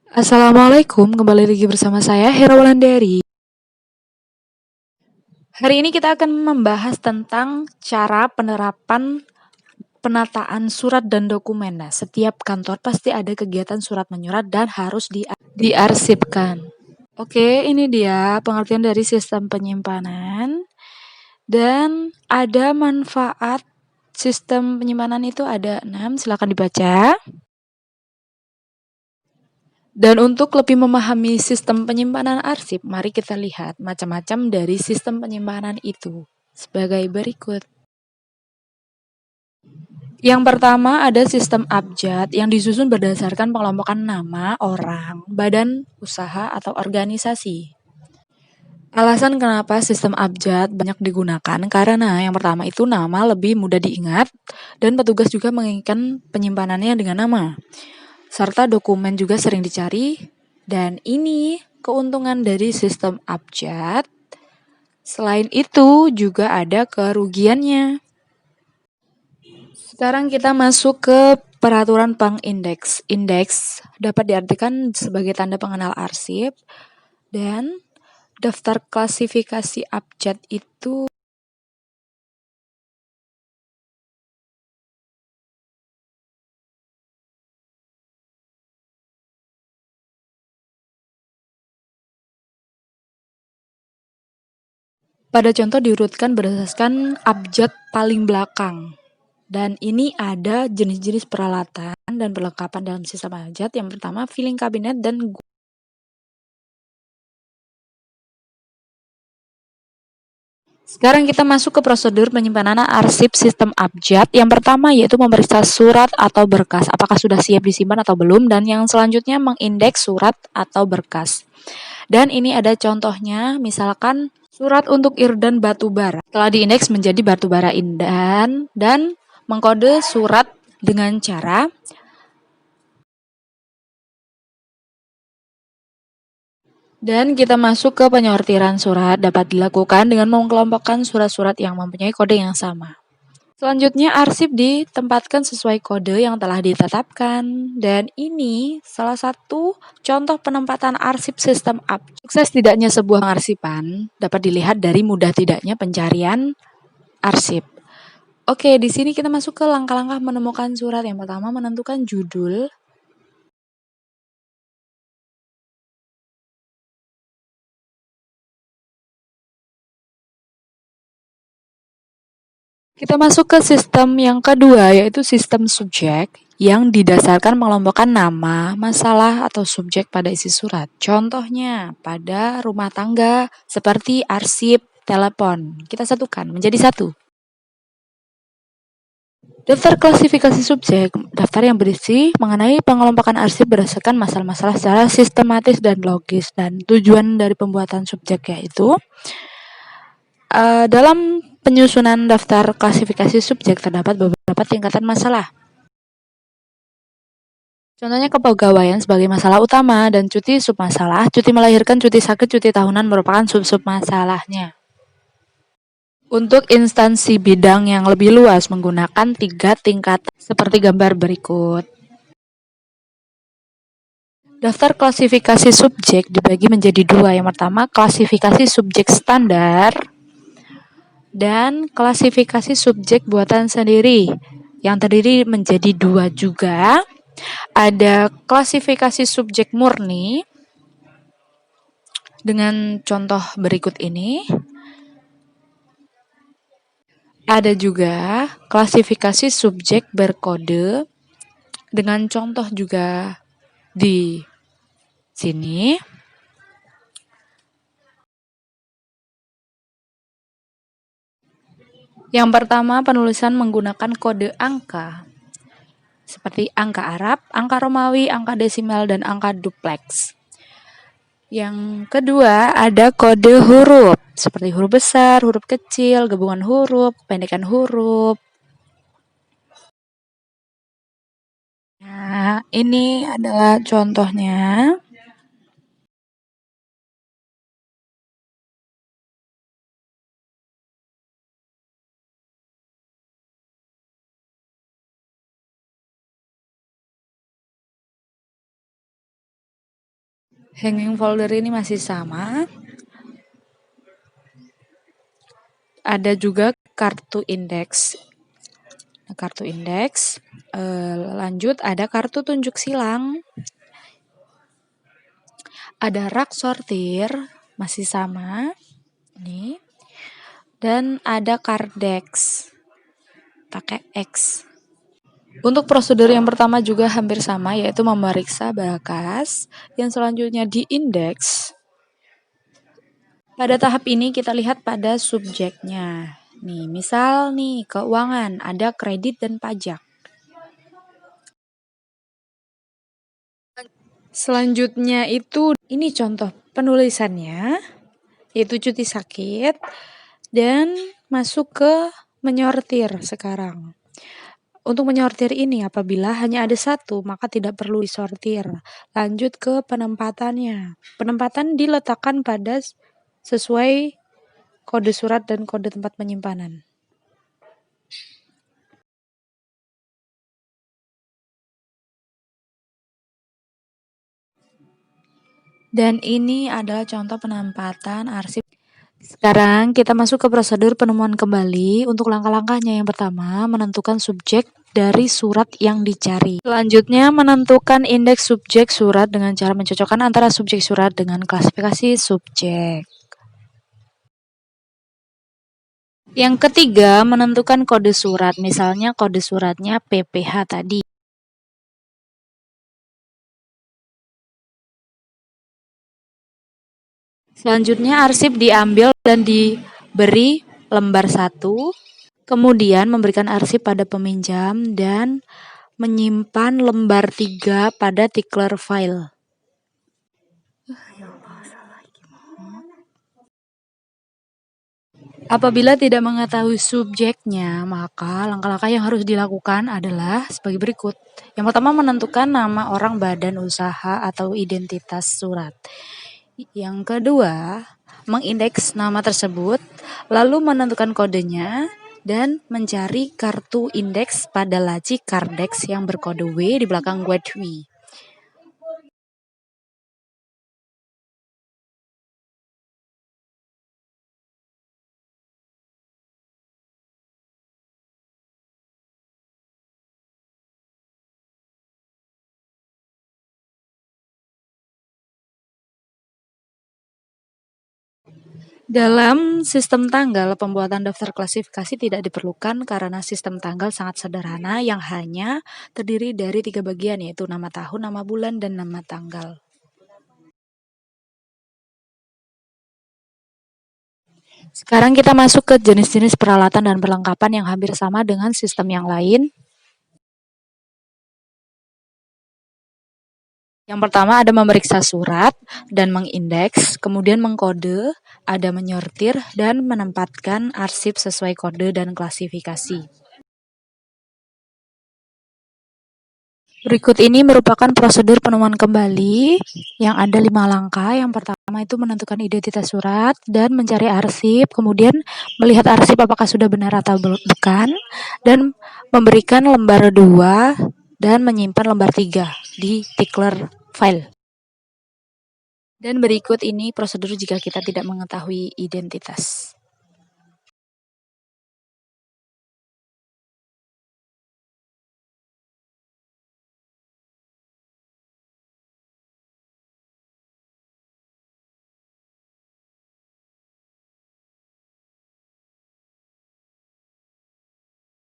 Assalamualaikum, kembali lagi bersama saya Hera Wulandari. Hari ini kita akan membahas tentang cara penerapan penataan surat dan dokumen. Nah, setiap kantor pasti ada kegiatan surat menyurat dan harus diarsipkan. Oke, ini dia pengertian dari sistem penyimpanan dan ada manfaat sistem penyimpanan itu ada 6, silakan dibaca. Dan untuk lebih memahami sistem penyimpanan arsip, mari kita lihat macam-macam dari sistem penyimpanan itu sebagai berikut. Yang pertama ada sistem abjad yang disusun berdasarkan pengelompokan nama, orang, badan usaha, atau organisasi. Alasan kenapa sistem abjad banyak digunakan karena yang pertama itu nama lebih mudah diingat dan petugas juga menginginkan penyimpanannya dengan nama. Serta dokumen juga sering dicari, dan ini keuntungan dari sistem abjad. Selain itu juga ada kerugiannya. Sekarang kita masuk ke peraturan bank indeks. Indeks dapat diartikan sebagai tanda pengenal arsip, dan daftar klasifikasi abjad itu pada contoh diurutkan berdasarkan abjad paling belakang. Dan ini ada jenis-jenis peralatan dan perlengkapan dalam sistem abjad. Yang pertama, filing kabinet dan sekarang kita masuk ke prosedur penyimpanan arsip sistem abjad. Yang pertama yaitu memeriksa surat atau berkas, apakah sudah siap disimpan atau belum, dan yang selanjutnya mengindeks surat atau berkas. Dan ini ada contohnya, misalkan surat untuk irdan batubara telah diindeks menjadi batubara indan dan mengkode surat dengan cara dan kita masuk ke penyortiran surat dapat dilakukan dengan mengelompokkan surat-surat yang mempunyai kode yang sama. Selanjutnya, arsip ditempatkan sesuai kode yang telah ditetapkan. Dan ini salah satu contoh penempatan arsip sistem abjad. Sukses tidaknya sebuah pengarsipan dapat dilihat dari mudah tidaknya pencarian arsip. Oke, di sini kita masuk ke langkah-langkah menemukan surat. Yang pertama, menentukan judul. Kita masuk ke sistem yang kedua, yaitu sistem subjek yang didasarkan mengelompokkan nama, masalah, atau subjek pada isi surat. Contohnya, pada rumah tangga, seperti arsip, telepon. Kita satukan menjadi satu. Daftar klasifikasi subjek, daftar yang berisi mengenai pengelompokan arsip berdasarkan masalah-masalah secara sistematis dan logis. Dan tujuan dari pembuatan subjek yaitu dalam penyusunan daftar klasifikasi subjek terdapat beberapa tingkatan masalah. Contohnya kepegawaian sebagai masalah utama dan cuti submasalah, cuti melahirkan, cuti sakit, cuti tahunan merupakan sub-sub masalahnya. Untuk instansi bidang yang lebih luas menggunakan 3 tingkatan seperti gambar berikut. Daftar klasifikasi subjek dibagi menjadi 2. Yang pertama, klasifikasi subjek standar dan klasifikasi subjek buatan sendiri yang terdiri menjadi 2 juga. Ada klasifikasi subjek murni dengan contoh berikut ini. Ada juga klasifikasi subjek berkode dengan contoh juga di sini. Yang pertama, penulisan menggunakan kode angka seperti angka Arab, angka Romawi, angka desimal, dan angka duplex. Yang kedua, ada kode huruf seperti huruf besar, huruf kecil, gabungan huruf, kependekan huruf. Nah, ini adalah contohnya. Hanging folder ini masih sama. Ada juga kartu indeks. Kartu indeks. Lanjut ada kartu tunjuk silang. Ada rak sortir, masih sama. Nih. Dan ada kardex. Pakai X. Untuk prosedur yang pertama juga hampir sama, yaitu memeriksa berkas. Yang selanjutnya di indeks. Pada tahap ini kita lihat pada subjeknya. Nih, misal nih keuangan, ada kredit dan pajak. Selanjutnya itu, ini contoh penulisannya, yaitu cuti sakit, dan masuk ke menyortir sekarang. Untuk menyortir ini, apabila hanya ada satu, maka tidak perlu disortir. Lanjut ke penempatannya. Penempatan diletakkan pada sesuai kode surat dan kode tempat penyimpanan. Dan ini adalah contoh penempatan arsip. Sekarang kita masuk ke prosedur penemuan kembali. Untuk langkah-langkahnya, yang pertama menentukan subjek dari surat yang dicari. Selanjutnya menentukan indeks subjek surat dengan cara mencocokkan antara subjek surat dengan klasifikasi subjek. Yang ketiga menentukan kode surat, misalnya kode suratnya PPH tadi. Selanjutnya arsip diambil dan diberi lembar 1. Kemudian memberikan arsip pada peminjam dan menyimpan lembar 3 pada tickler file. Apabila tidak mengetahui subjeknya, maka langkah-langkah yang harus dilakukan adalah sebagai berikut. Yang pertama menentukan nama orang, badan usaha atau identitas surat. Yang kedua, mengindeks nama tersebut, lalu menentukan kodenya, dan mencari kartu indeks pada laci kardex yang berkode W di belakang WHW. Dalam sistem tanggal, pembuatan daftar klasifikasi tidak diperlukan karena sistem tanggal sangat sederhana yang hanya terdiri dari 3 bagian, yaitu nama tahun, nama bulan, dan nama tanggal. Sekarang kita masuk ke jenis-jenis peralatan dan perlengkapan yang hampir sama dengan sistem yang lain. Yang pertama ada memeriksa surat dan mengindeks, kemudian mengkode, ada menyortir, dan menempatkan arsip sesuai kode dan klasifikasi. Berikut ini merupakan prosedur penemuan kembali yang ada 5 langkah. Yang pertama itu menentukan identitas surat dan mencari arsip, kemudian melihat arsip apakah sudah benar atau bukan, dan memberikan lembar 2 dan menyimpan lembar 3 di tickler file. Dan berikut ini prosedur jika kita tidak mengetahui identitas.